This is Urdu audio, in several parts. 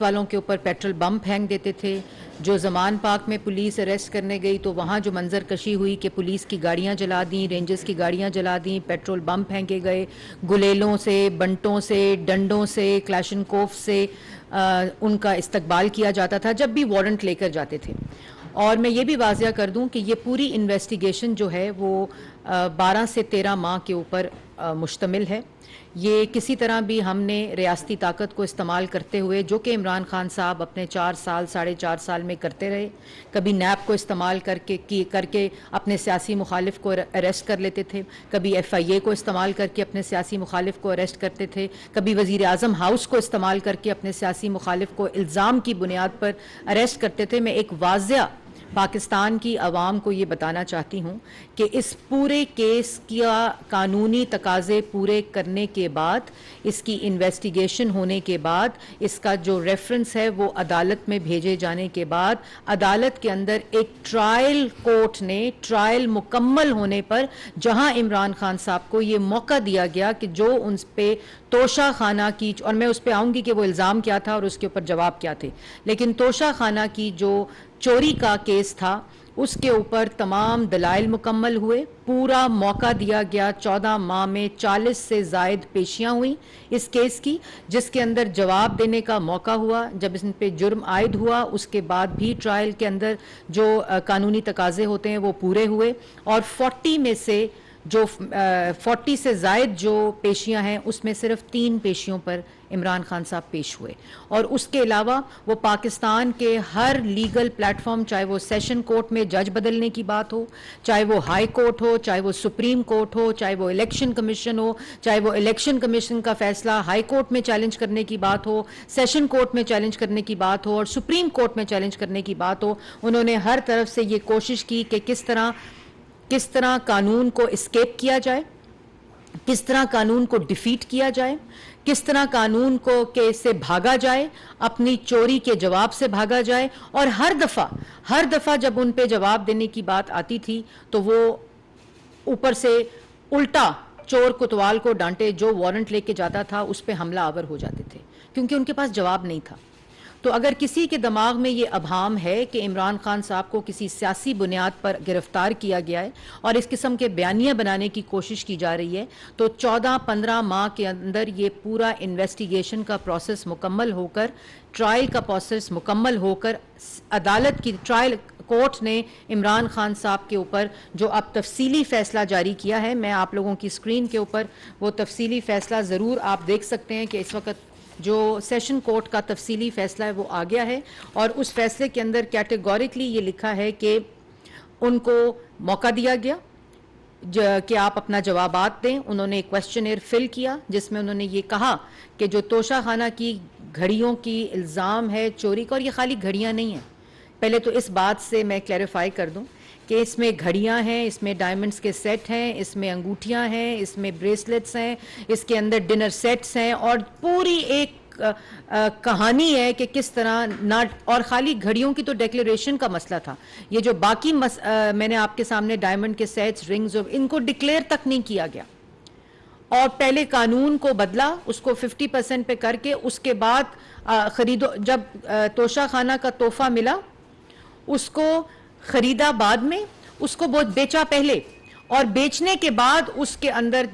والوں کے اوپر پیٹرول بم پھینک دیتے تھے. جو زمان پاک میں پولیس اریسٹ کرنے گئی تو وہاں جو منظر کشی ہوئی کہ پولیس کی گاڑیاں جلا دیں, رینجرز کی گاڑیاں جلا دیں, پیٹرول بم پھینکے گئے, گلیلوں سے, بنٹوں سے, ڈنڈوں سے, کلاشنکوف سے ان کا استقبال کیا جاتا تھا جب بھی وارنٹ لے کر جاتے تھے. اور میں یہ بھی واضح کر دوں کہ یہ پوری انویسٹیگیشن جو ہے وہ 12 سے 13 ماہ کے اوپر مشتمل ہے. یہ کسی طرح بھی ہم نے ریاستی طاقت کو استعمال کرتے ہوئے, جو کہ عمران خان صاحب اپنے 4 سال 4.5 سال میں کرتے رہے, کبھی نیب کو استعمال کر کے اپنے سیاسی مخالف کو اریسٹ کر لیتے تھے, کبھی FIA کو استعمال کر کے اپنے سیاسی مخالف کو اریسٹ کرتے تھے, کبھی وزیر اعظم ہاؤس کو استعمال کر کے اپنے سیاسی مخالف کو الزام کی بنیاد پر اریسٹ کرتے تھے. میں ایک واضح پاکستان کی عوام کو یہ بتانا چاہتی ہوں کہ اس پورے کیس کا قانونی تقاضے پورے کرنے کے بعد, اس کی انویسٹیگیشن ہونے کے بعد, اس کا جو ریفرنس ہے وہ عدالت میں بھیجے جانے کے بعد, عدالت کے اندر ایک ٹرائل کورٹ نے ٹرائل مکمل ہونے پر جہاں عمران خان صاحب کو یہ موقع دیا گیا کہ جو ان پہ توشہ خانہ کی, اور میں اس پہ آؤں گی کہ وہ الزام کیا تھا اور اس کے اوپر جواب کیا تھے, لیکن توشہ خانہ کی جو چوری کا کیس تھا اس کے اوپر تمام دلائل مکمل ہوئے, پورا موقع دیا گیا. 14 ماہ میں 40 سے زائد پیشیاں ہوئیں اس کیس کی, جس کے اندر جواب دینے کا موقع ہوا. جب اس پہ جرم عائد ہوا اس کے بعد بھی ٹرائل کے اندر جو قانونی تقاضے ہوتے ہیں وہ پورے ہوئے, اور 40 میں سے جو 40 سے زائد جو پیشیاں ہیں اس میں صرف 3 پیشیوں پر عمران خان صاحب پیش ہوئے. اور اس کے علاوہ وہ پاکستان کے ہر لیگل پلیٹ فارم, چاہے وہ سیشن کورٹ میں جج بدلنے کی بات ہو, چاہے وہ ہائی کورٹ ہو, چاہے وہ سپریم کورٹ ہو, چاہے وہ الیکشن کمیشن ہو, چاہے وہ الیکشن کمیشن کا فیصلہ ہائی کورٹ میں چیلنج کرنے کی بات ہو, سیشن کورٹ میں چیلنج کرنے کی بات ہو, اور سپریم کورٹ میں چیلنج کرنے کی بات ہو, انہوں نے ہر طرف سے یہ کوشش کی کہ کس طرح قانون کو اسکیپ کیا جائے, کس طرح قانون کو ڈیفیٹ کیا جائے, کس طرح قانون کو کہ سے بھاگا جائے, اپنی چوری کے جواب سے بھاگا جائے. اور ہر دفعہ جب ان پہ جواب دینے کی بات آتی تھی تو وہ اوپر سے الٹا چور کوتوال کو ڈانٹے, جو وارنٹ لے کے جاتا تھا اس پہ حملہ آور ہو جاتے تھے کیونکہ ان کے پاس جواب نہیں تھا. تو اگر کسی کے دماغ میں یہ ابہام ہے کہ عمران خان صاحب کو کسی سیاسی بنیاد پر گرفتار کیا گیا ہے اور اس قسم کے بیانیہ بنانے کی کوشش کی جا رہی ہے, تو 14-15 ماہ کے اندر یہ پورا انویسٹیگیشن کا پروسیس مکمل ہو کر, ٹرائل کا پروسیس مکمل ہو کر, عدالت کی ٹرائل کورٹ نے عمران خان صاحب کے اوپر جو اب تفصیلی فیصلہ جاری کیا ہے, میں آپ لوگوں کی اسکرین کے اوپر وہ تفصیلی فیصلہ ضرور آپ دیکھ سکتے ہیں کہ اس وقت جو سیشن کورٹ کا تفصیلی فیصلہ ہے وہ آ گیا ہے. اور اس فیصلے کے اندر کیٹیگوریکلی یہ لکھا ہے کہ ان کو موقع دیا گیا کہ آپ اپنا جوابات دیں. انہوں نے ایک کویسچنئر فل کیا جس میں انہوں نے یہ کہا کہ جو توشہ خانہ کی گھڑیوں کی الزام ہے چوری کا, اور یہ خالی گھڑیاں نہیں ہیں, پہلے تو اس بات سے میں کلیریفائی کر دوں کہ اس میں گھڑیاں ہیں, اس میں ڈائمنڈز کے سیٹ ہیں, اس میں انگوٹھیاں ہیں, اس میں بریسلیٹس ہیں, اس کے اندر ڈنر سیٹس ہیں, اور پوری ایک کہانی ہے کہ کس طرح اور خالی گھڑیوں کی تو ڈیکلیریشن کا مسئلہ تھا, یہ جو باقی میں نے آپ کے سامنے ڈائمنڈ کے سیٹس, رنگز, ان کو ڈکلیئر تک نہیں کیا گیا. اور پہلے قانون کو بدلا, اس کو 50% پہ کر کے, اس کے بعد جب توشہ خانہ کا تحفہ ملا اس کو خریدا بعد میں, اس کو بیچا پہلے, اور بیچنے کے بعد اس کے اندر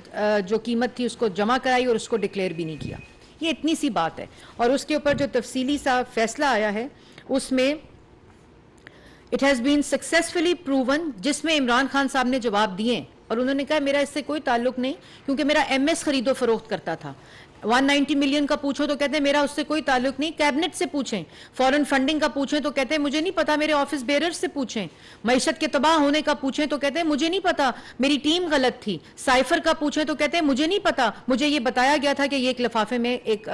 جو قیمت تھی اس کو جمع کرائی اور اس کو ڈکلیئر بھی نہیں کیا. یہ اتنی سی بات ہے. اور اس کے اوپر جو تفصیلی سا فیصلہ آیا ہے اس میں it has been successfully proven, جس میں عمران خان صاحب نے جواب دیے اور انہوں نے کہا میرا اس سے کوئی تعلق نہیں کیونکہ میرا MS خرید و فروخت کرتا تھا. 190 ملین کا پوچھو تو کہتے ہیں میرا اس سے کوئی تعلق نہیں, کیبنٹ سے پوچھیں. فورن فنڈنگ کا پوچھیں تو کہتے ہیں مجھے نہیں پتا, میرے آفس بیرر سے پوچھیں. معیشت کے تباہ ہونے کا پوچھیں تو کہتے ہیں مجھے نہیں پتا, میری ٹیم غلط تھی. سائفر کا پوچھیں تو کہتے ہیں مجھے نہیں پتا, مجھے یہ بتایا گیا تھا کہ یہ ایک لفافے میں ایک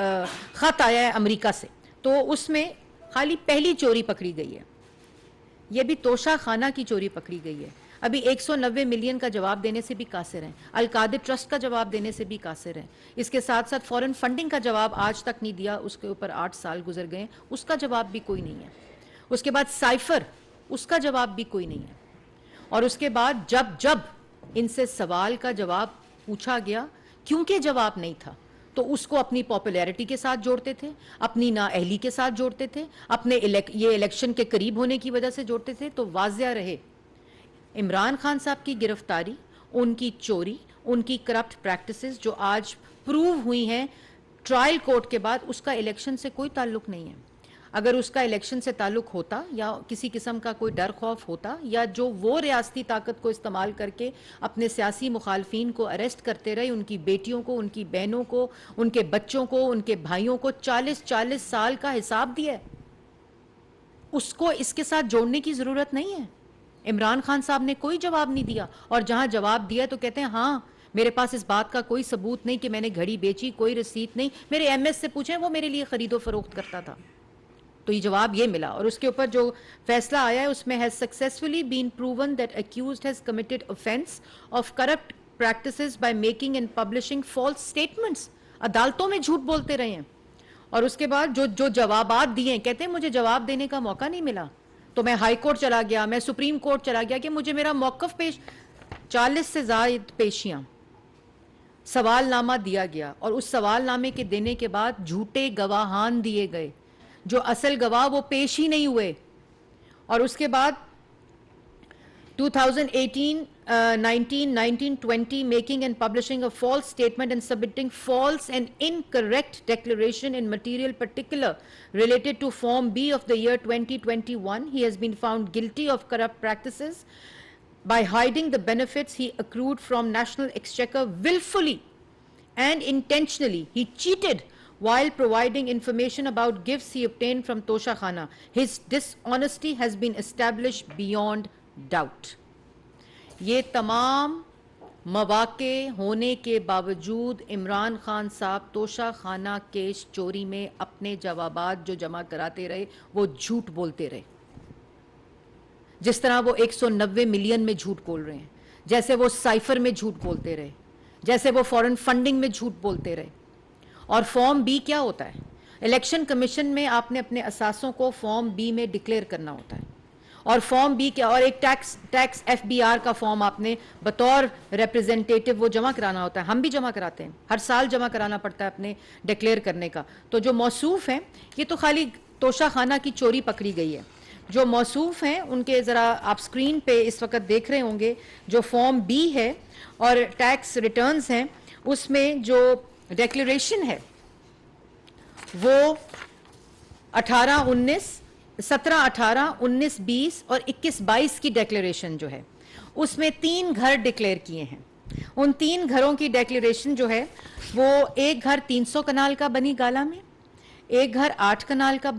خط آیا ہے امریکہ سے. تو اس میں خالی پہلی چوری پکڑی گئی ہے, یہ بھی توشہ خانہ کی چوری پکڑی گئی ہے. ابھی 190 ملین کا جواب دینے سے بھی قاصر ہیں, القادر ٹرسٹ کا جواب دینے سے بھی قاصر ہیں. اس کے ساتھ ساتھ فورن فنڈنگ کا جواب آج تک نہیں دیا, اس کے اوپر 8 سال گزر گئے, اس کا جواب بھی کوئی نہیں ہے. اس کے بعد سائفر, اس کا جواب بھی کوئی نہیں ہے. اور اس کے بعد جب ان سے سوال کا جواب پوچھا گیا, کیونکہ جواب نہیں تھا تو اس کو اپنی پاپولیرٹی کے ساتھ جوڑتے تھے, اپنی نااہلی کے ساتھ جوڑتے تھے, اپنے یہ الیکشن کے قریب ہونے کی وجہ سے جوڑتے تھے. تو واضح رہے عمران خان صاحب کی گرفتاری, ان کی چوری, ان کی کرپٹ پریکٹسز جو آج پروو ہوئی ہیں ٹرائل کورٹ کے بعد, اس کا الیکشن سے کوئی تعلق نہیں ہے. اگر اس کا الیکشن سے تعلق ہوتا یا کسی قسم کا کوئی ڈر خوف ہوتا, یا جو وہ ریاستی طاقت کو استعمال کر کے اپنے سیاسی مخالفین کو اریسٹ کرتے رہے, ان کی بیٹیوں کو, ان کی بہنوں کو, ان کے بچوں کو, ان کے بھائیوں کو 40 سال کا حساب دیا ہے, اس کو اس کے ساتھ جوڑنے کی ضرورت نہیں ہے. عمران خان صاحب نے کوئی جواب نہیں دیا, اور جہاں جواب دیا تو کہتے ہیں ہاں میرے پاس اس بات کا کوئی ثبوت نہیں کہ میں نے گھڑی بیچی, کوئی رسید نہیں, میرے ایم ایس سے پوچھیں وہ میرے لیے خرید و فروخت کرتا تھا. تو یہ جواب یہ ملا, اور اس کے اوپر جو فیصلہ آیا ہے اس میں has successfully been proven that accused has committed offense of corrupt practices by making and publishing false statements. عدالتوں میں جھوٹ بولتے رہے ہیں, اور اس کے بعد جو جوابات دیے ہیں, کہتے ہیں مجھے جواب دینے کا موقع نہیں ملا, تو میں ہائی کورٹ چلا گیا, میں سپریم کورٹ چلا گیا کہ مجھے میرا موقف 40 سے زائد پیشیاں, سوال نامہ دیا گیا, اور اس سوال نامے کے دینے کے بعد جھوٹے گواہان دیے گئے, جو اصل گواہ وہ پیش ہی نہیں ہوئے. اور اس کے بعد 2018, 19, 20 making and publishing a false statement and submitting false and incorrect declaration in material particular related to Form B of the year 2021. He has been found guilty of corrupt practices by hiding the benefits he accrued from National Exchequer willfully and intentionally. He cheated while providing information about gifts he obtained from Tosha Khana. His dishonesty has been established beyond doubt. یہ تمام مواقع ہونے کے باوجود عمران خان صاحب توشہ خانہ کیس چوری میں اپنے جوابات جو جمع کراتے رہے وہ جھوٹ بولتے رہے. جس طرح وہ 190 ملین میں جھوٹ بول رہے ہیں, جیسے وہ سائفر میں جھوٹ بولتے رہے, جیسے وہ فورن فنڈنگ میں جھوٹ بولتے رہے. اور فارم بی کیا ہوتا ہے؟ الیکشن کمیشن میں آپ نے اپنے اثاثوں کو فارم بی میں ڈکلیئر کرنا ہوتا ہے, اور فارم بی کیا, اور ایک ٹیکس ایف بی آر کا فارم آپ نے بطور ریپریزنٹیٹو وہ جمع کرانا ہوتا ہے. ہم بھی جمع کراتے ہیں, ہر سال جمع کرانا پڑتا ہے اپنے ڈکلیئر کرنے کا. تو جو موصوف ہیں, یہ تو خالی توشہ خانہ کی چوری پکڑی گئی ہے, جو موصوف ہیں ان کے ذرا آپ سکرین پہ اس وقت دیکھ رہے ہوں گے, جو فارم بی ہے اور ٹیکس ریٹرنز ہیں, اس میں جو ڈیکلیریشن ہے وہ 17, 18, 19, 20 اور 21, 22 کی ڈیکلیریشن جو ہے اس میں 3 گھر ڈکلیئر کیے ہیں. ان 3 گھروں کی ڈیکلیریشن جو ہے وہ ایک گھر 300 کنال کا بنی گالا میں, ایک گھر 8 کنال کا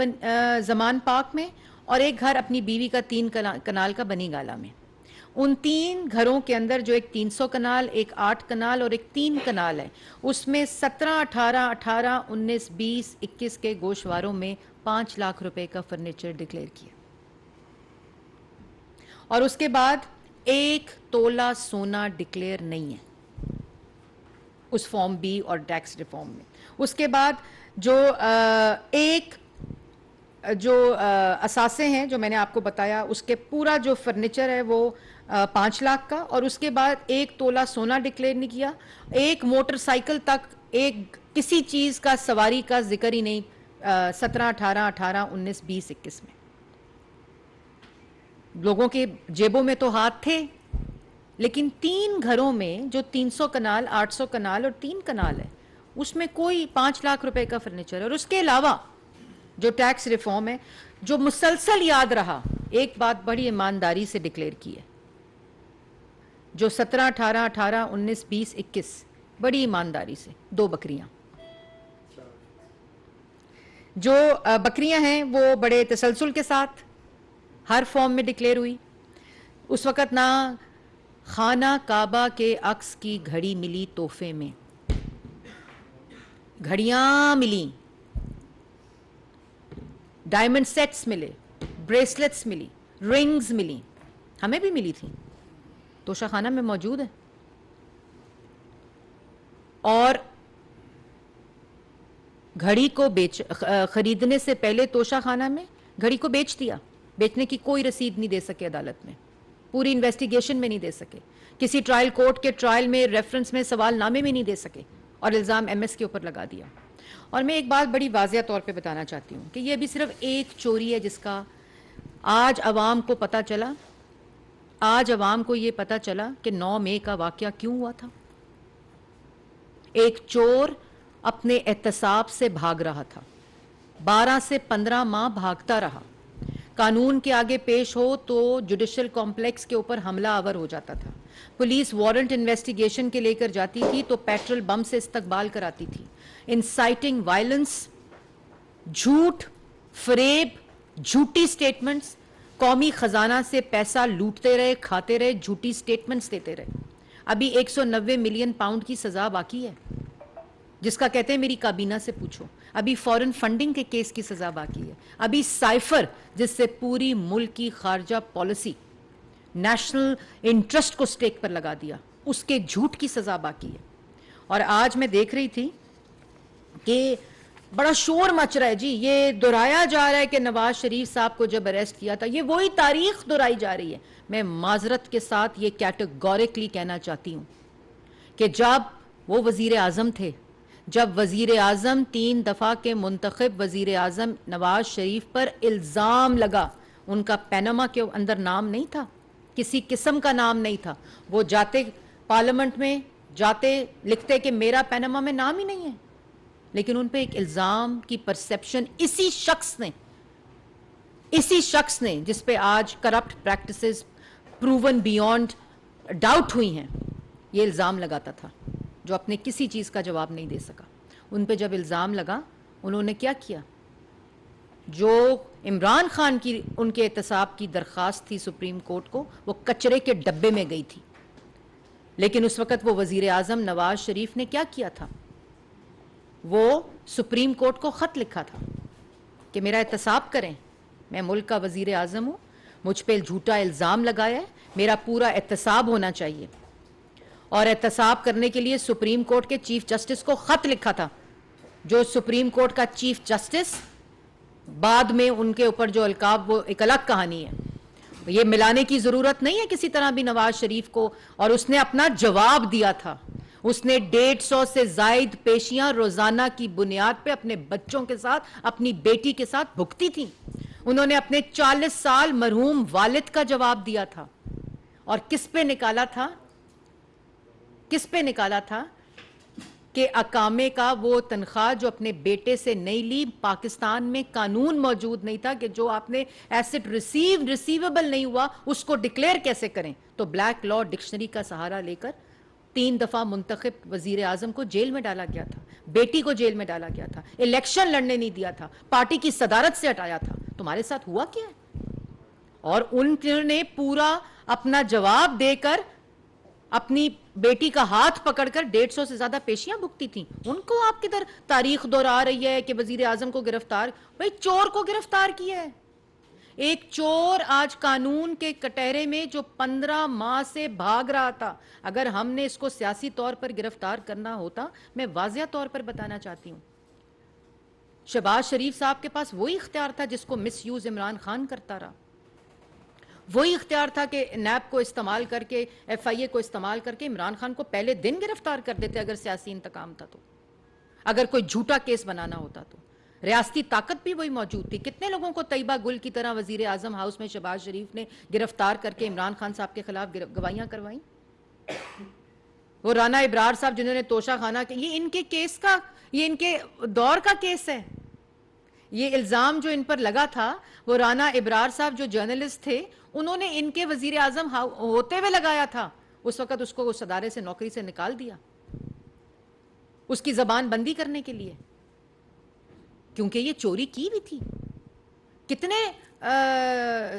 زمان پاک میں, اور ایک گھر اپنی بیوی کا 3 کنال کا بنی گالا میں. ان 3 گھروں کے اندر جو ایک 300 کنال, ایک 8 کنال اور ایک 3 کنال ہے, اس میں 17, 18, 18, 19, 20, 21 کے گوشواروں میں 5 لاکھ روپے کا فرنیچر ڈکلیئر کیا. اور اس کے بعد 1 تولہ سونا ڈکلیئر نہیں ہے اس فارم بی اور ٹیکس ریفارم میں. اس کے بعد جو اثاثے ہیں جو میں نے آپ کو بتایا, اس کے پورا جو فرنیچر ہے وہ 5 لاکھ کا, اور اس کے بعد 1 تولہ سونا ڈکلیئر نہیں کیا, ایک موٹر سائیکل تک, ایک کسی چیز کا سواری کا ذکر ہی نہیں 17, 18, 18, 19, 20, 21 میں. لوگوں کے جیبوں میں تو ہاتھ تھے, لیکن 3 گھروں میں جو 300 کنال, 800 کنال اور 3 کنال ہے, اس میں کوئی 5 لاکھ روپے کا فرنیچر ہے. اور اس کے علاوہ جو ٹیکس ریفارم ہے جو مسلسل یاد رہا, ایک بات بڑی ایمانداری سے ڈکلیئر کی ہے, جو 17, 18, 18, 19, 20, 21 بڑی ایمانداری سے 2 بکریاں, جو بکریاں ہیں وہ بڑے تسلسل کے ساتھ ہر فارم میں ڈکلیئر ہوئی. اس وقت نہ خانہ کعبہ کے عکس کی گھڑی ملی تحفے میں, گھڑیاں ملی, ڈائمنڈ سیٹس ملے, بریسلیٹس ملی, رنگز ملی, ہمیں بھی ملی تھی, توشہ خانہ میں موجود ہے. اور گھڑی کو خریدنے سے پہلے توشہ خانہ میں گھڑی کو بیچ دیا, بیچنے کی کوئی رسید نہیں دے سکے عدالت میں, پوری انویسٹیگیشن میں نہیں دے سکے, کسی ٹرائل کورٹ کے ٹرائل میں ریفرنس میں سوال نامے میں نہیں دے سکے, اور الزام ایم ایس کے اوپر لگا دیا. اور میں ایک بات بڑی واضح طور پہ بتانا چاہتی ہوں کہ یہ ابھی صرف ایک چوری ہے جس کا آج عوام کو پتہ چلا. آج عوام کو یہ پتہ چلا کہ 9 مئی کا واقعہ کیوں ہوا تھا. ایک چور اپنے احتساب سے بھاگ رہا تھا, 12 سے 15 ماہ بھاگتا رہا. قانون کے آگے پیش ہو تو جوڈیشل کمپلیکس کے اوپر حملہ آور ہو جاتا تھا. پولیس وارنٹ انویسٹیگیشن کے لے کر جاتی تھی تو پیٹرول بم سے استقبال کراتی تھی. انسائٹنگ وائلنس, جھوٹ, فریب, جھوٹی سٹیٹمنٹس, قومی خزانہ سے پیسہ لوٹتے رہے, کھاتے رہے, جھوٹی سٹیٹمنٹس دیتے رہے. ابھی 190 ملین پاؤنڈ کی سزا باقی ہے جس کا کہتے ہیں میری کابینہ سے پوچھو. ابھی فورن فنڈنگ کے کیس کی سزا باقی ہے. ابھی سائفر جس سے پوری ملک کی خارجہ پالیسی نیشنل انٹرسٹ کو سٹیک پر لگا دیا, اس کے جھوٹ کی سزا باقی ہے. اور آج میں دیکھ رہی تھی کہ بڑا شور مچ رہا ہے جی, یہ دہرایا جا رہا ہے کہ نواز شریف صاحب کو جب اریسٹ کیا تھا, یہ وہی تاریخ دہرائی جا رہی ہے. میں معذرت کے ساتھ یہ کیٹیگوریکلی کہنا چاہتی ہوں کہ جب وہ وزیر اعظم تھے, جب وزیر اعظم 3 دفعہ کے منتخب وزیر اعظم نواز شریف پر الزام لگا, ان کا پیناما کے اندر نام نہیں تھا, کسی قسم کا نام نہیں تھا. وہ جاتے پارلیمنٹ میں جاتے لکھتے کہ میرا پیناما میں نام ہی نہیں ہے, لیکن ان پہ ایک الزام کی پرسیپشن اسی شخص نے جس پہ آج corrupt practices proven beyond doubt ہوئی ہیں, یہ الزام لگاتا تھا, جو اپنے کسی چیز کا جواب نہیں دے سکا. ان پہ جب الزام لگا انہوں نے کیا کیا؟ جو عمران خان کی ان کے احتساب کی درخواست تھی سپریم کورٹ کو, وہ کچرے کے ڈبے میں گئی تھی. لیکن اس وقت وہ وزیر اعظم نواز شریف نے کیا کیا تھا؟ وہ سپریم کورٹ کو خط لکھا تھا کہ میرا احتساب کریں, میں ملک کا وزیر اعظم ہوں, مجھ پہ جھوٹا الزام لگایا ہے, میرا پورا احتساب ہونا چاہیے. اور احتساب کرنے کے لیے سپریم کورٹ کے چیف جسٹس کو خط لکھا تھا, جو سپریم کورٹ کا چیف جسٹس بعد میں ان کے اوپر جو القاب, وہ ایک الگ کہانی ہے. یہ ملانے کی ضرورت نہیں ہے کسی طرح بھی نواز شریف کو, اور اس نے اپنا جواب دیا تھا. اس نے 150 سے زائد پیشیاں روزانہ کی بنیاد پہ اپنے بچوں کے ساتھ, اپنی بیٹی کے ساتھ بھگتی تھیں. انہوں نے اپنے 40 سال مرحوم والد کا جواب دیا تھا. اور کس پہ نکالا تھا کہ اقامے کا وہ تنخواہ جو اپنے بیٹے سے نہیں لی, پاکستان میں قانون موجود نہیں تھا کہ جو آپ نے ایسٹ ریسیویبل نہیں ہوا اس کو ڈکلیئر کیسے کریں. تو بلیک لا ڈکشنری کا سہارا لے کر 3 دفعہ منتخب وزیر اعظم کو جیل میں ڈالا گیا تھا, بیٹی کو جیل میں ڈالا گیا تھا, الیکشن لڑنے نہیں دیا تھا, پارٹی کی صدارت سے ہٹایا تھا. تمہارے ساتھ ہوا کیا ہے؟ اور انہوں نے پورا اپنا جواب دے کر اپنی بیٹی کا ہاتھ پکڑ کر 150 سے زیادہ پیشیاں بھگتی تھیں. ان کو آپ کدھر تاریخ دہرا رہی ہے کہ وزیر اعظم کو گرفتار, بھئی چور کو گرفتار کیا ہے. ایک چور آج قانون کے کٹہرے میں جو 15 ماہ سے بھاگ رہا تھا, اگر ہم نے اس کو سیاسی طور پر گرفتار کرنا ہوتا, میں واضح طور پر بتانا چاہتی ہوں, شہباز شریف صاحب کے پاس وہی اختیار تھا جس کو مس یوز عمران خان کرتا رہا. وہی اختیار تھا کہ نیب کو استعمال کر کے, ایف آئی اے کو استعمال کر کے عمران خان کو پہلے دن گرفتار کر دیتے اگر سیاسی انتقام تھا تو, اگر کوئی جھوٹا کیس بنانا ہوتا تو. ریاستی طاقت بھی وہی موجود تھی. کتنے لوگوں کو طیبہ گل کی طرح وزیر اعظم ہاؤس میں شہباز شریف نے گرفتار کر کے عمران خان صاحب کے خلاف گواہیاں کروائیں. وہ رانا ابرار صاحب جنہوں نے توشہ خانہ کے, یہ ان کے کیس کا, یہ ان کے دور کا کیس ہے. یہ الزام جو ان پر لگا تھا, وہ رانا ابرار صاحب جو جرنلسٹ تھے, انہوں نے ان کے وزیر اعظم ہوتے ہوئے لگایا تھا. اس وقت اس کو اس ادارے سے نوکری سے نکال دیا, اس کی زبان بندی کرنے کے لیے, کیونکہ یہ چوری کی بھی تھی. کتنے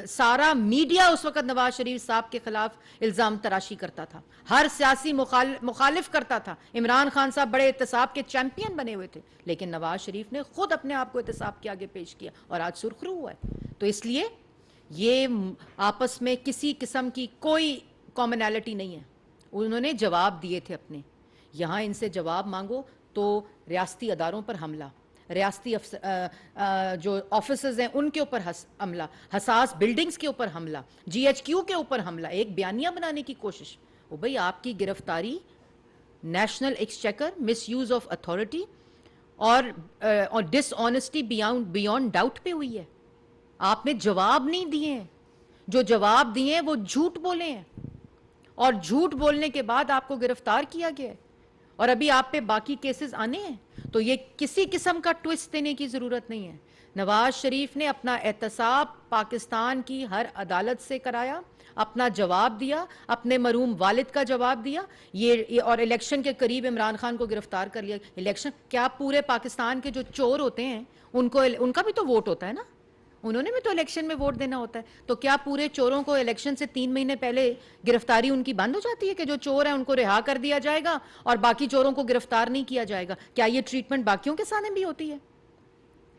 سارا میڈیا اس وقت نواز شریف صاحب کے خلاف الزام تراشی کرتا تھا, ہر سیاسی مخالف کرتا تھا. عمران خان صاحب بڑے احتساب کے چیمپئن بنے ہوئے تھے, لیکن نواز شریف نے خود اپنے آپ کو احتساب کے آگے پیش کیا اور آج سرخرو ہوا ہے. تو اس لیے یہ آپس میں کسی قسم کی کوئی کامنالٹی نہیں ہے. انہوں نے جواب دیے تھے اپنے, یہاں ان سے جواب مانگو تو ریاستی اداروں پر حملہ, ریاستی جو آفیسز ہیں ان کے اوپر حملہ, حساس بلڈنگز کے اوپر حملہ, جی ایچ کیو کے اوپر حملہ, ایک بیانیہ بنانے کی کوشش. وہ بھئی آپ کی گرفتاری national exchequer, miss use of authority اور ڈس آنیسٹی بیانڈ ڈاؤٹ پہ ہوئی ہے. آپ نے جواب نہیں دیے ہیں, جو جواب دیے ہیں وہ جھوٹ بولے ہیں, اور جھوٹ بولنے کے بعد آپ کو گرفتار کیا گیا ہے, اور ابھی آپ پہ باقی کیسز آنے ہیں. تو یہ کسی قسم کا ٹوسٹ دینے کی ضرورت نہیں ہے. نواز شریف نے اپنا احتساب پاکستان کی ہر عدالت سے کرایا, اپنا جواب دیا, اپنے مرحوم والد کا جواب دیا. یہ اور الیکشن کے قریب عمران خان کو گرفتار کر لیا. الیکشن کیا پورے پاکستان کے جو چور ہوتے ہیں ان کا بھی تو ووٹ ہوتا ہے نا, انہوں نے بھی تو الیکشن میں ووٹ دینا ہوتا ہے. تو کیا پورے چوروں کو الیکشن سے 3 مہینے پہلے گرفتاری ان کی بند ہو جاتی ہے کہ جو چور ہیں ان کو رہا کر دیا جائے گا اور باقی چوروں کو گرفتار نہیں کیا جائے گا؟ کیا یہ ٹریٹمنٹ باقیوں کے سامنے بھی ہوتی ہے؟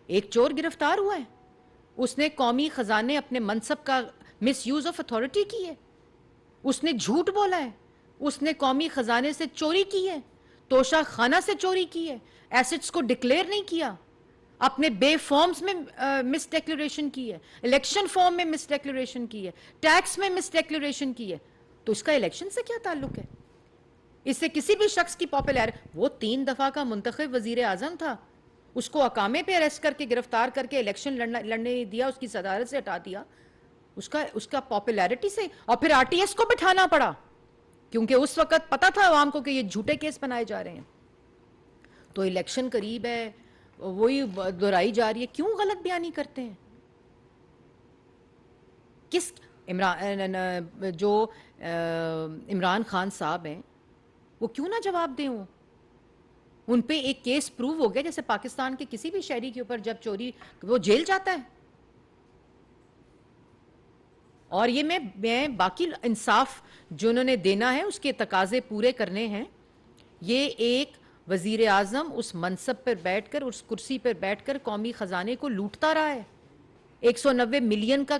ایک چور گرفتار ہوا ہے, اس نے قومی خزانے اپنے منصب کا مس یوز آف اتھارٹی کی ہے, اس نے جھوٹ بولا ہے, اس نے قومی خزانے سے چوری کی ہے, توشہ خانہ سے چوری کی ہے, ایسٹس کو ڈکلیئر نہیں کیا, اپنے بے فارمز میں مس ڈیکلیریشن کی ہے, الیکشن فارم میں مس ڈیکلیریشن کی ہے, ٹیکس میں مس ڈیکلیریشن کی ہے. تو اس کا الیکشن سے کیا تعلق ہے؟ اس سے کسی بھی شخص کی پاپولر, وہ 3 دفعہ کا منتخب وزیر اعظم تھا, اس کو اقامے پہ اریسٹ کر کے گرفتار کر کے الیکشن لڑنے نہیں دیا, اس کی صدارت سے ہٹا دیا, اس کا پاپولیرٹی سے, اور پھر آر ٹی ایس کو بٹھانا پڑا کیونکہ اس وقت پتا تھا عوام کو کہ یہ جھوٹے کیس بنائے جا رہے ہیں. تو الیکشن قریب ہے, وہی دہرائی جا رہی ہے. کیوں غلط بیانی کرتے ہیں؟ کس عمران خان صاحب ہیں وہ کیوں نہ جواب دیں؟ ان پہ ایک کیس پروو ہو گیا, جیسے پاکستان کے کسی بھی شہری کے اوپر جب چوری, وہ جیل جاتا ہے. اور یہ میں باقی انصاف جو انہوں نے دینا ہے اس کے تقاضے پورے کرنے ہیں. یہ ایک وزیر اعظم اس منصب پر بیٹھ کر, اس کرسی پر بیٹھ کر قومی خزانے کو لوٹتا رہا ہے, 190 ملین کا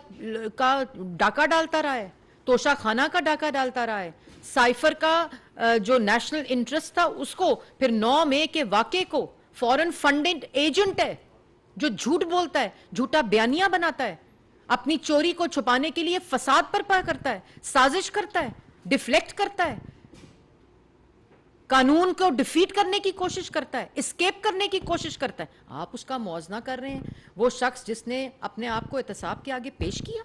ڈاکہ ڈالتا رہا ہے, توشہ خانہ کا ڈاکہ ڈالتا رہا ہے, سائفر کا جو نیشنل انٹرسٹ تھا اس کو, پھر 9 مئی کے واقعے کو, فورن فنڈنگ ایجنٹ ہے جو جھوٹ بولتا ہے, جھوٹا بیانیہ بناتا ہے, اپنی چوری کو چھپانے کے لیے فساد برپا کرتا ہے, سازش کرتا ہے, ڈیفلیکٹ کرتا ہے, قانون کو ڈیفیٹ کرنے کی کوشش کرتا ہے, اسکیپ کرنے کی کوشش کرتا ہے. آپ اس کا موازنہ کر رہے ہیں, وہ شخص جس نے اپنے آپ کو احتساب کے آگے پیش کیا,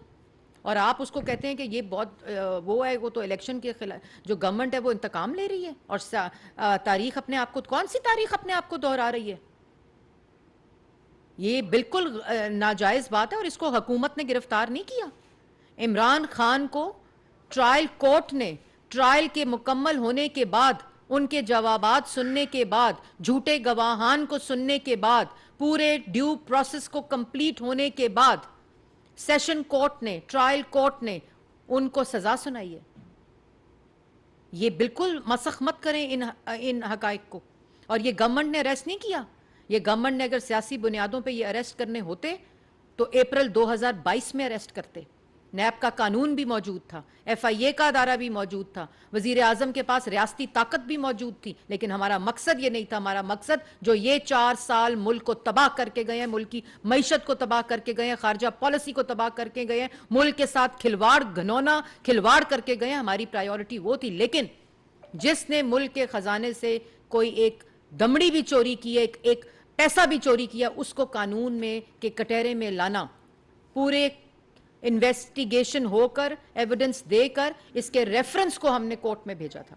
اور آپ اس کو کہتے ہیں کہ یہ بہت وہ ہے, وہ تو الیکشن کے خلاف جو گورنمنٹ ہے وہ انتقام لے رہی ہے, اور تاریخ اپنے آپ کو, کون سی تاریخ اپنے آپ کو دہرا رہی ہے؟ یہ بالکل ناجائز بات ہے, اور اس کو حکومت نے گرفتار نہیں کیا. عمران خان کو ٹرائل کورٹ نے, ٹرائل کے مکمل ہونے کے بعد, ان کے جوابات سننے کے بعد, جھوٹے گواہان کو سننے کے بعد, پورے ڈیو پروسیس کو کمپلیٹ ہونے کے بعد, سیشن کورٹ نے, ٹرائل کورٹ نے ان کو سزا سنائی ہے. یہ بالکل مسخ مت کریں ان حقائق کو. اور یہ گورنمنٹ نے اریسٹ نہیں کیا. یہ گورنمنٹ نے اگر سیاسی بنیادوں پہ یہ اریسٹ کرنے ہوتے تو اپریل 2022 میں اریسٹ کرتے. نیب کا قانون بھی موجود تھا, ایف آئی اے کا ادارہ بھی موجود تھا, وزیر اعظم کے پاس ریاستی طاقت بھی موجود تھی, لیکن ہمارا مقصد یہ نہیں تھا. ہمارا مقصد جو یہ 4 سال ملک کو تباہ کر کے گئے ہیں, ملک کی معیشت کو تباہ کر کے گئے ہیں, خارجہ پالیسی کو تباہ کر کے گئے ہیں, ملک کے ساتھ کھلواڑ, گھنونا کھلواڑ کر کے گئے ہیں, ہماری پرائیورٹی وہ تھی. لیکن جس نے ملک کے خزانے سے کوئی ایک دمڑی بھی چوری کی ہے, ایک پیسہ بھی چوری کیا, اس کو قانون میں کے کٹہرے میں لانا, پورے انویسٹیگیشن ہو کر, ایویڈنس دے کر, اس کے ریفرنس کو ہم نے کورٹ میں بھیجا تھا.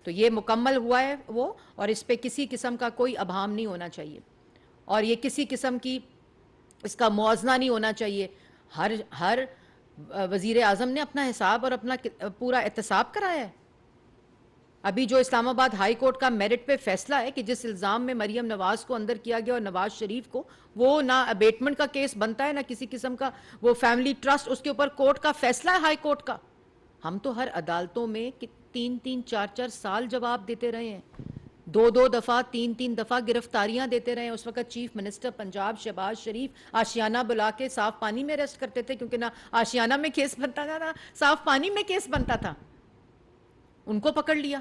تو یہ مکمل ہوا ہے وہ, اور اس پہ کسی قسم کا کوئی ابہام نہیں ہونا چاہیے, اور یہ کسی قسم کی اس کا موازنہ نہیں ہونا چاہیے. ہر وزیر اعظم نے اپنا حساب اور اپنا پورا احتساب کرایا ہے. ابھی جو اسلام آباد ہائی کورٹ کا میرٹ پہ فیصلہ ہے کہ جس الزام میں مریم نواز کو اندر کیا گیا اور نواز شریف کو, وہ نہ ابیٹمنٹ کا کیس بنتا ہے, نہ کسی قسم کا وہ فیملی ٹرسٹ, اس کے اوپر کورٹ کا فیصلہ ہے, ہائی کورٹ کا. ہم تو ہر عدالتوں میں 3-3, 4-4 سال جواب دیتے رہے ہیں, 2-2 دفعہ, 3-3 دفعہ گرفتاریاں دیتے رہے ہیں. اس وقت چیف منسٹر پنجاب شہباز شریف آشیانہ بلا کے صاف پانی میں اریسٹ کرتے تھے, کیونکہ نہ آشیانہ میں کیس بنتا تھا نہ صاف پانی میں کیس بنتا تھا. ان کو پکڑ لیا,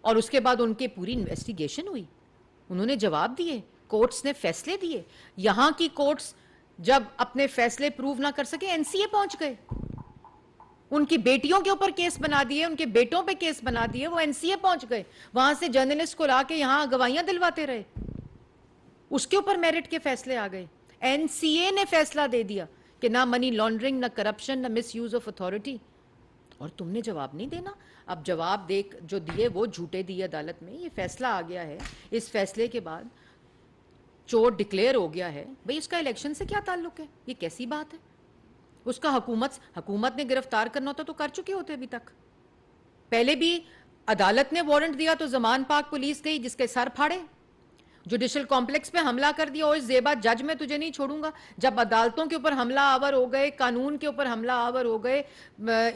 اور اس کے بعد ان کی پوری انویسٹیگیشن ہوئی, انہوں نے جواب دیے, کورٹس نے فیصلے دیے. یہاں کی کورٹس جب اپنے فیصلے پروو نہ کر سکے, این سی اے پہنچ گئے. ان کی بیٹیوں کے اوپر کیس بنا دیے, ان کے بیٹوں پہ کیس بنا دیے, وہ NCA پہنچ گئے, وہاں سے جرنلسٹ کو لا کے یہاں گواہیاں دلواتے رہے, اس کے اوپر میرٹ کے فیصلے آ گئے. NCA نے فیصلہ دے دیا کہ نہ منی لانڈرنگ, نہ کرپشن, نہ مس یوز آف اتھارٹی, اور تم نے جواب نہیں دینا. اب جواب دیکھ جو دیے وہ جھوٹے دیے عدالت میں. یہ فیصلہ آ گیا ہے, اس فیصلے کے بعد چور ڈکلیئر ہو گیا ہے, بھئی اس کا الیکشن سے کیا تعلق ہے؟ یہ کیسی بات ہے؟ اس کا حکومت نے گرفتار کرنا ہوتا تو کر چکے ہوتے ابھی تک. پہلے بھی عدالت نے وارنٹ دیا تو زمان پاک پولیس گئی, جس کے سر پھاڑے, جوڈیشل کمپلیکس پہ حملہ کر دیا, اور زیبا جج میں تجھے نہیں چھوڑوں گا. جب عدالتوں کے اوپر حملہ آور ہو گئے, قانون کے اوپر حملہ آور ہو گئے,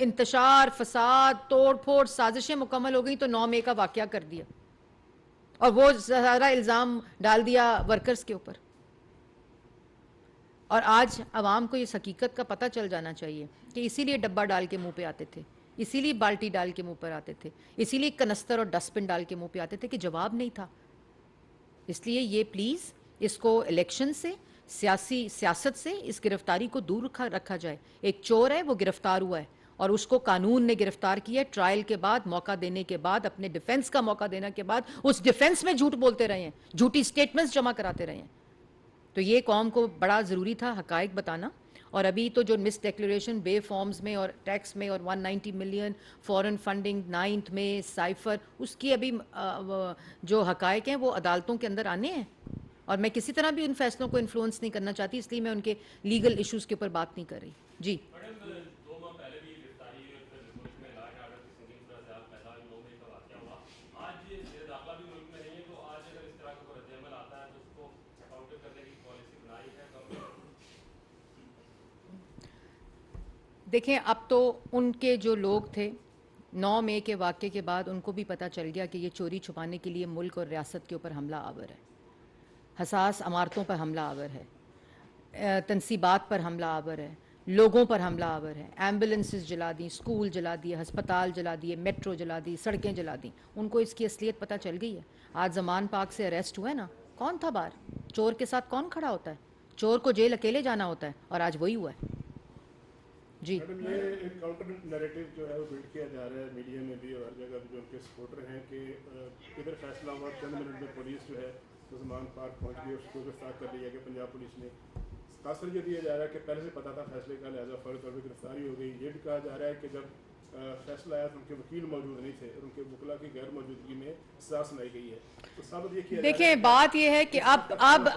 انتشار, فساد, توڑ پھوڑ, سازشیں مکمل ہو گئیں, تو 9 مئی کا واقعہ کر دیا, اور وہ سارا الزام ڈال دیا ورکرز کے اوپر. اور آج عوام کو اس حقیقت کا پتہ چل جانا چاہیے کہ اسی لیے ڈبہ ڈال کے منہ پہ آتے تھے, اسی لیے بالٹی ڈال کے منہ پر آتے تھے, اسی لیے کنستر اور ڈسٹ بن ڈال کے منہ پہ آتے تھے کہ جواب نہیں تھا. اس لیے یہ پلیز اس کو الیکشن سے, سیاست سے اس گرفتاری کو دور رکھا جائے. ایک چور ہے, وہ گرفتار ہوا ہے, اور اس کو قانون نے گرفتار کیا ہے, ٹرائل کے بعد, موقع دینے کے بعد, اپنے ڈیفنس کا موقع دینے کے بعد. اس ڈیفنس میں جھوٹ بولتے رہے ہیں, جھوٹی سٹیٹمنٹس جمع کراتے رہے ہیں. تو یہ قوم کو بڑا ضروری تھا حقائق بتانا. اور ابھی تو جو مس ڈیکلیریشن بے فارمز میں اور ٹیکس میں, اور 190 ملین فورن فنڈنگ 9th میں سائفر, اس کی ابھی جو حقائق ہیں وہ عدالتوں کے اندر آنے ہیں. اور میں کسی طرح بھی ان فیصلوں کو انفلوئنس نہیں کرنا چاہتی, اس لیے میں ان کے لیگل ایشوز کے اوپر بات نہیں کر رہی. جی دیکھیں, اب تو ان کے جو لوگ تھے 9 مئی کے واقعے کے بعد ان کو بھی پتہ چل گیا کہ یہ چوری چھپانے کے لیے ملک اور ریاست کے اوپر حملہ آور ہے, حساس عمارتوں پر حملہ آور ہے, تنصیبات پر حملہ آور ہے, لوگوں پر حملہ آور ہے. ایمبولنسز جلا دیں, اسکول جلا دیے, ہسپتال جلا دیے, میٹرو جلا دی, سڑکیں جلا دیں. ان کو اس کی اصلیت پتہ چل گئی ہے. آج زمان پاک سے اریسٹ ہوئے نا, کون تھا باہر؟ چور کے ساتھ کون کھڑا ہوتا ہے؟ چور کو جیل اکیلے جانا ہوتا ہے, اور آج وہی ہوا ہے. جی میڈم, یہ ایک کاؤنٹر نیریٹو جو ہے وہ بلڈ کیا جا رہا ہے میڈیا میں بھی اور ہر جگہ بھی, جو ان کے سپورٹر ہیں, کہ ادھر فیصلہ ہوا, چند منٹ میں پولیس جو ہے وہ زمان پاک پہنچ گئی, اس کو گرفتار کر لیا گیا پنجاب پولیس نے. تاثر یہ دیا جا رہا ہے کہ پہلے سے پتا تھا فیصلے کا, لہٰذا فوری طور پہ گرفتاری ہو گئی. یہ بھی کہا جا رہا ہے کہ جب فیصلہ آیا تو ان کے وکیل موجود نہیں تھے, اور ان کے وکلا کی غیر موجودگی میں سزا سنائی گئی ہے. تو ثابت یہ کیا جا رہا ہے, دیکھیں بات یہ ہے کہ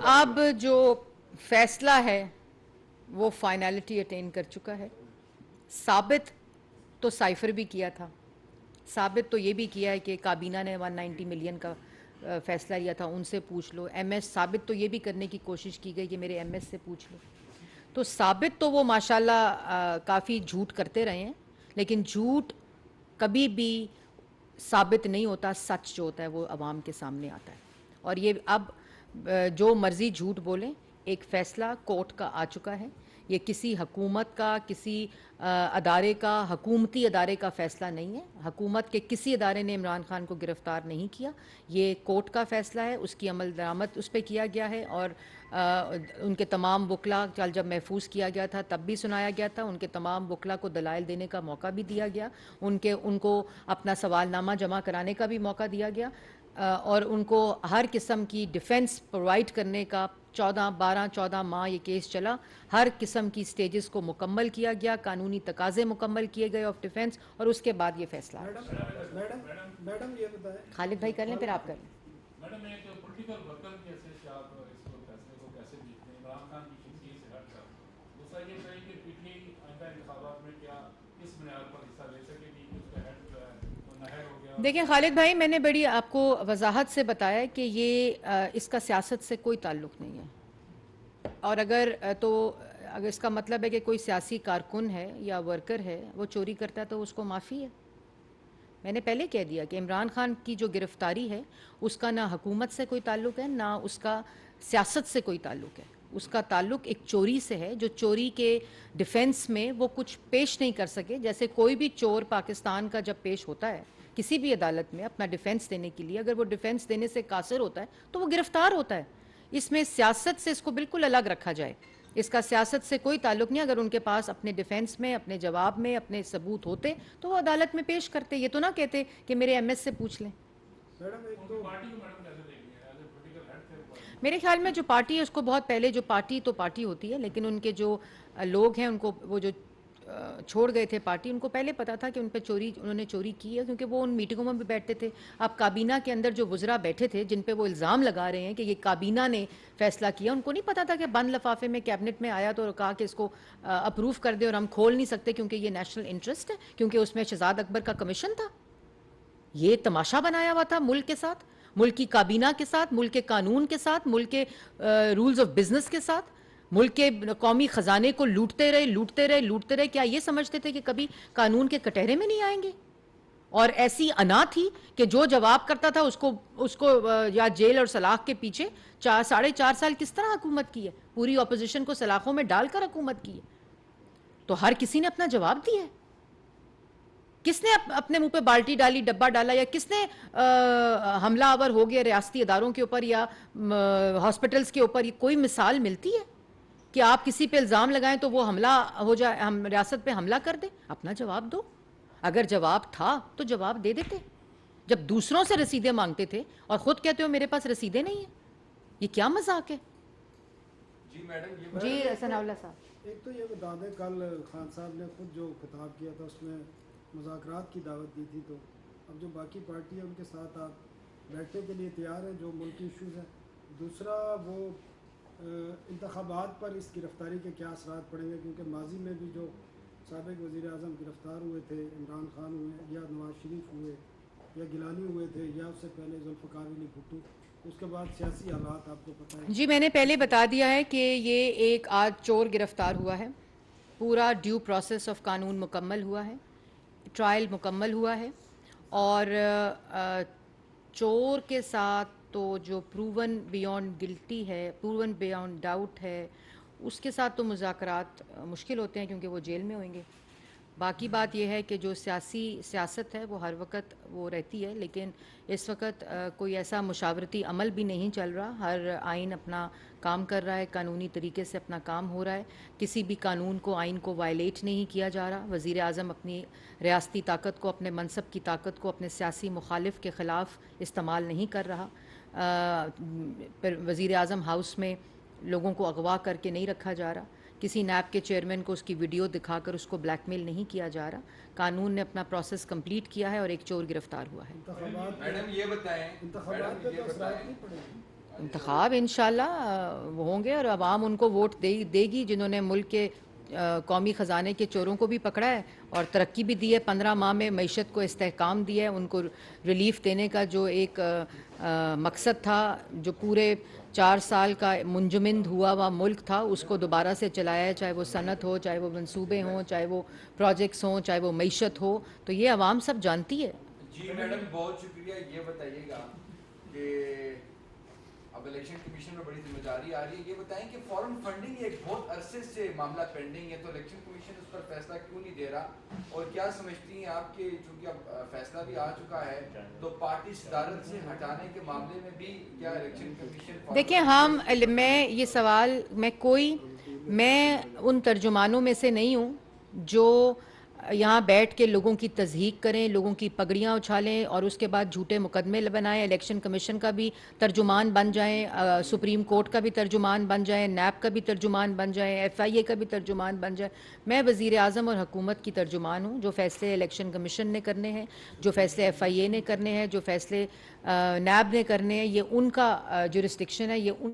اب جو فیصلہ ہے وہ فائنلٹی اٹین کر چکا ہے. ثابت تو سائفر بھی کیا تھا, ثابت تو یہ بھی کیا ہے کہ کابینہ نے 190 ملین کا فیصلہ لیا تھا, ان سے پوچھ لو. MS ثابت تو یہ بھی کرنے کی کوشش کی گئی کہ میرے MS سے پوچھ لو. تو ثابت تو وہ ماشاءاللہ کافی جھوٹ کرتے رہے ہیں, لیکن جھوٹ کبھی بھی ثابت نہیں ہوتا, سچ جو ہوتا ہے وہ عوام کے سامنے آتا ہے. اور یہ اب جو مرضی جھوٹ بولیں, ایک فیصلہ کورٹ کا آ چکا ہے. یہ کسی حکومت کا, کسی ادارے کا, حکومتی ادارے کا فیصلہ نہیں ہے. حکومت کے کسی ادارے نے عمران خان کو گرفتار نہیں کیا, یہ کورٹ کا فیصلہ ہے. اس کی عمل درآمد اس پہ کیا گیا ہے, اور ان کے تمام وکلا کل جب محفوظ کیا گیا تھا تب بھی سنایا گیا تھا. ان کے تمام وکلا کو دلائل دینے کا موقع بھی دیا گیا, ان کو اپنا سوال نامہ جمع کرانے کا بھی موقع دیا گیا, اور ان کو ہر قسم کی ڈیفنس پرووائڈ کرنے کا 14 ماہ یہ کیس چلا. ہر قسم کی سٹیجز کو مکمل کیا گیا, قانونی تقاضے مکمل کیے گئے آف ڈیفنس, اور اس کے بعد یہ فیصلہ. میڈم یہ بتائیں, خالد بھائی کر لیں پھر آپ کر لیں. میڈم ایک پولیٹیکل ورکر کی حیثیت سے آپ اس کو فیصلے کو کیسے دیکھتے ہیں, عمران خان کی کسی سے ہٹ کر؟ دوسرا یہ کہیں کہ PTI آئندہ انتخابات میں کیا اس بنیاد پر حصہ لے سکے گی کہ اس کا ہیڈ جو ہے وہ نہر ہو گیا؟ دیکھیں خالد بھائی, میں نے بڑی آپ کو وضاحت سے بتایا کہ یہ اس کا سیاست سے کوئی تعلق نہیں ہے, اور اگر اس کا مطلب ہے کہ کوئی سیاسی کارکن ہے یا ورکر ہے وہ چوری کرتا ہے تو اس کو معافی ہے. میں نے پہلے کہہ دیا کہ عمران خان کی جو گرفتاری ہے اس کا نہ حکومت سے کوئی تعلق ہے, نہ اس کا سیاست سے کوئی تعلق ہے. اس کا تعلق ایک چوری سے ہے, جو چوری کے ڈیفنس میں وہ کچھ پیش نہیں کر سکے. جیسے کوئی بھی چور پاکستان کا جب پیش ہوتا ہے کسی بھی عدالت میں اپنا ڈیفنس دینے کے لیے, اگر وہ ڈیفنس دینے سے قاصر ہوتا ہے تو وہ گرفتار ہوتا ہے. اس میں سیاست سے اس کو بالکل الگ رکھا جائے. اس کا سیاست سے کوئی تعلق نہیں. اگر ان کے پاس اپنے ڈیفینس میں، اپنے جواب میں اپنے ثبوت ہوتے تو وہ عدالت میں پیش کرتے. یہ تو نہ کہتے کہ میرے ایم ایس سے پوچھ لیں. میڈم ایک ان تو کی پارٹی کو میڈم کیسے دیکھ لیا ایز اے پولیٹیکل ہیڈ تھے میرے خیال میں جو پارٹی ہے اس کو بہت پہلے، جو پارٹی تو پارٹی ہوتی ہے، لیکن ان کے جو لوگ ہیں ان کو وہ جو چھوڑ گئے تھے پارٹی، ان کو پہلے پتا تھا کہ ان پہ انہوں نے چوری کی ہے، کیونکہ وہ ان میٹنگوں میں بھی بیٹھتے تھے. اب کابینہ کے اندر جو وزراء بیٹھے تھے جن پہ وہ الزام لگا رہے ہیں کہ یہ کابینہ نے فیصلہ کیا، ان کو نہیں پتا تھا کہ بند لفافے میں کیبنٹ میں آیا تو کہا کہ اس کو اپروو کر دے اور ہم کھول نہیں سکتے کیونکہ یہ نیشنل انٹرسٹ ہے، کیونکہ اس میں شہزاد اکبر کا کمیشن تھا. یہ تماشا بنایا ہوا تھا ملک کے ساتھ، ملک کی کابینہ کے ساتھ، ملک کے قانون کے ساتھ، ملک کے رولز آف بزنس کے ساتھ، ملک کے قومی خزانے کو لوٹتے رہے. کیا یہ سمجھتے تھے کہ کبھی قانون کے کٹہرے میں نہیں آئیں گے؟ اور ایسی انا تھی کہ جو جواب کرتا تھا اس کو یا جیل اور سلاخ کے پیچھے 4.5 سال کس طرح حکومت کی ہے، پوری اپوزیشن کو سلاخوں میں ڈال کر حکومت کی ہے. تو ہر کسی نے اپنا جواب دیا ہے. کس نے اپنے منہ پہ بالٹی ڈالی، ڈبہ ڈالا، یا کس نے حملہ آور ہو گیا ریاستی اداروں کے اوپر یا ہاسپٹلز کے اوپر؟ یہ کوئی مثال ملتی ہے کہ آپ کسی پہ الزام لگائیں تو وہ حملہ ہو جائے، ہم ریاست پہ حملہ کر دیں؟ اپنا جواب دو. اگر جواب تھا تو جواب دے دیتے. جب دوسروں سے رسیدیں مانگتے تھے اور خود کہتے ہو میرے پاس رسیدیں نہیں ہیں، یہ کیا مذاق ہے؟ جی میڈم جی ثناء اللہ صاحب. ایک تو یہ بتا دیں، کل خان صاحب نے خود جو خطاب کیا تھا اس میں مذاکرات کی دعوت دی تھی، تو اب جو باقی پارٹی ہے ان کے ساتھ آپ بیٹھنے کے لیے تیار ہیں جو ملکی ایشوز ہیں؟ دوسرا وہ انتخابات پر اس گرفتاری کے کیا اثرات پڑیں گے؟ کیونکہ ماضی میں بھی جو سابق وزیر اعظم گرفتار ہوئے تھے، عمران خان ہوئے یا نواز شریف ہوئے یا گیلانی ہوئے تھے یا اس سے پہلے ذوالفقار علی بھٹو، اس کے بعد سیاسی حالات آپ کو پتہ ہے. جی میں نے پہلے بتا دیا ہے کہ یہ ایک آج چور گرفتار ہوا ہے، پورا ڈیو پروسیس آف قانون مکمل ہوا ہے، ٹرائل مکمل ہوا ہے، اور چور کے ساتھ تو جو پروون بیونڈ گلٹی ہے، پروون بیونڈ ڈاؤٹ ہے، اس کے ساتھ تو مذاکرات مشکل ہوتے ہیں کیونکہ وہ جیل میں ہوئیں گے. باقی بات یہ ہے کہ جو سیاست ہے وہ ہر وقت وہ رہتی ہے، لیکن اس وقت کوئی ایسا مشاورتی عمل بھی نہیں چل رہا. ہر آئین اپنا کام کر رہا ہے، قانونی طریقے سے اپنا کام ہو رہا ہے، کسی بھی قانون کو، آئین کو وائلیٹ نہیں کیا جا رہا. وزیر اعظم اپنی ریاستی طاقت کو، اپنے منصب کی طاقت کو اپنے سیاسی مخالف کے خلاف استعمال نہیں کر رہا. وزیر اعظم ہاؤس میں لوگوں کو اغوا کر کے نہیں رکھا جا رہا، کسی نیب کے چیئرمین کو اس کی ویڈیو دکھا کر اس کو بلیک میل نہیں کیا جا رہا. قانون نے اپنا پروسیس کمپلیٹ کیا ہے اور ایک چور گرفتار ہوا ہے. میڈم یہ بتائیں، انتخابات پہ تو اثرات نہیں پڑیں گے؟ انتخاب انشاءاللہ وہ ہوں گے اور عوام ان کو ووٹ دے گی، جنہوں نے ملک کے قومی خزانے کے چوروں کو بھی پکڑا ہے اور ترقی بھی دی ہے. 15 ماہ میں معیشت کو استحکام دیا ہے. ان کو ریلیف دینے کا جو ایک مقصد تھا، جو پورے 4 سال کا منجمد ہوا ملک تھا، اس کو دوبارہ سے چلایا ہے، چاہے وہ صنعت ہو، چاہے وہ منصوبے ہوں، چاہے وہ پروجیکٹس ہوں، چاہے وہ معیشت ہو. تو یہ عوام سب جانتی ہے. جی میڈم بہت شکریہ. یہ بتائیے گا کہ اب الیکشن کمیشن میں بڑی ذمہ داری آ رہی ہے، یہ بتائیں کہ فورن فنڈنگ ایک بہت عرصے سے معاملہ پینڈنگ ہے، تو الیکشن کمیشن اس پر فیصلہ کیوں نہیں دے رہا؟ اور کیا سمجھتی ہیں آپ کہ چونکہ اب فیصلہ بھی آ چکا ہے تو پارٹی صدارت سے ہٹانے کے معاملے میں بھی کیا الیکشن کمیشن؟ دیکھیں میں یہ سوال میں ان ترجمانوں میں سے نہیں ہوں جو یہاں بیٹھ کے لوگوں کی تضحیق کریں، لوگوں کی پگڑیاں اچھالیں اور اس کے بعد جھوٹے مقدمے بنائیں، الیکشن کمیشن کا بھی ترجمان بن جائیں، سپریم کورٹ کا بھی ترجمان بن جائیں، نیب کا بھی ترجمان بن جائیں، ایف آئی اے کا بھی ترجمان بن جائیں. میں وزیر اعظم اور حکومت کی ترجمان ہوں. جو فیصلے الیکشن کمیشن نے کرنے ہیں، جو فیصلے ایف آئی اے نے کرنے ہیں، جو فیصلے نیب نے کرنے ہیں، یہ ان کا جورسڈکشن ہے، یہ ان